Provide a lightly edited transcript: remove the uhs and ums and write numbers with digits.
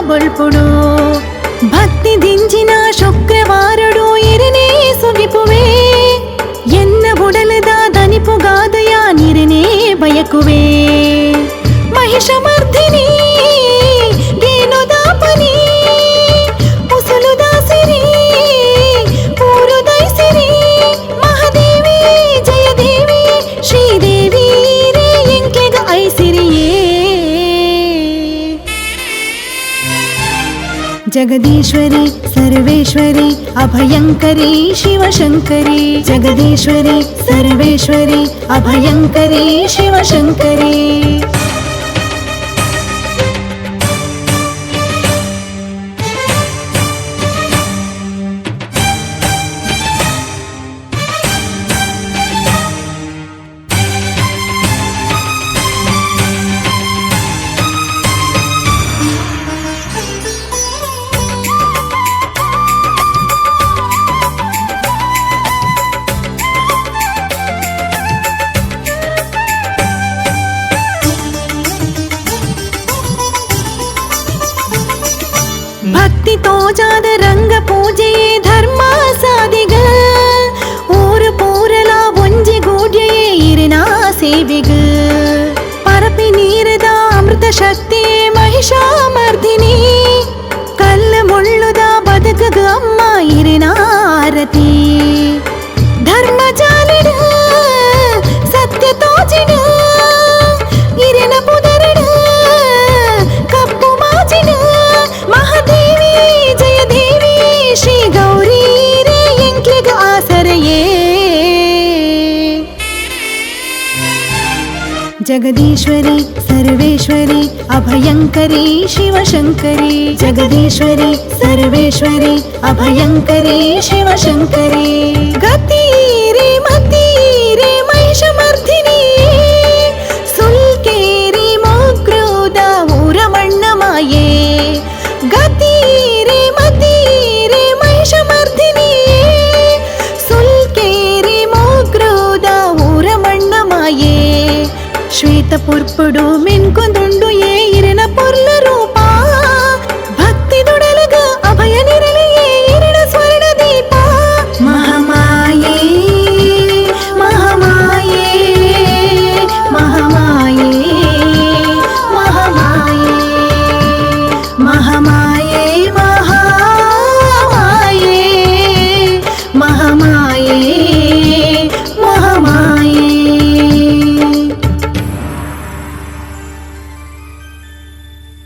బొల్పుడు భక్తి దించిన శుక్రవారుడు ఇరినే సుగిపువే ఎన్న బుడలದ ದನಿಪುಗಾದಯ ನಿರನೇ ಬಯಕುವೆ ಮಹಿಷಮರ್ಧಿನಿ ಗೇನುದಾಪನಿ ಉಸುಲುದಾಸಿರಿ ಪೂರುದೈಸಿರಿ ಮಹಾದೇವಿ ಜಯದೇವಿ ಶ್ರೀದೇವಿ ರೇ ಎಂಕೆಗ ಐಸಿರಿಯೇ जगदीश्वरी सर्वेश्वरी अभयंकरी शिवशंकरी जगदीश्वरी सर्वेश्वरी अभयंकरी शिवशंकरी ಭಕ್ತಿ ತೋಜಾದ ರಂಗ ಪೂಜೆಯೇ ಧರ್ಮ ಸಾದಿಗ ಊರು ಪೂರಲ ಒಂಜಿ ಗೂಡ್ಯೆಯೇ ಇರಿನ ಸೇವೆಗ ಪರಪಿ ನೀರದ ಅಮೃತ ಶಕ್ತಿ ಮಹಿಷಾಮರ್ಧಿನಿ ಕಲ್ಲ ಮುಳ್ಳುದ ಬದುಕಗ ಅಮ್ಮ ಇರಿನ ಆರತಿ ಧರ್ಮ ಜಾಲಿಡ ಸತ್ಯ ತೋಜಿಡ ಇರಿನ ಪುದರಡ ಕಪ್ಪು ಮಾಜಿಡ ಮಹಾದೇವಿ ಜಯದೇವಿ ಶ್ರೀ ಗೌರಿ ರೇ ಎಂಕ್ಲೆಗ ಆಸರೆಯೇ जगदीश्वरी सर्वेश्वरी अभयंकरी शिवशंकरी जगदीश्वरी सर्वेश्वरी अभयंकरी शिवशंकरी गति रे मति रे महिषमर्धिनी सुल्केरी मोग्रोद ಊರಮಣ್ಣ ಮಾಯೇ ಗತಿ ರೇ ಮತಿ ರೇ ಮಹಿಷಮರ್ಧಿನಿ ಸುಲ್ಕೇರಿ ಮೋಗ್ರೋದ ಊರಮಣ್ಣ ಮಾಯೇ ಶ್ವೇತ ಪುರ್ಪುಡು ಮಿನ್ಕೊಂದು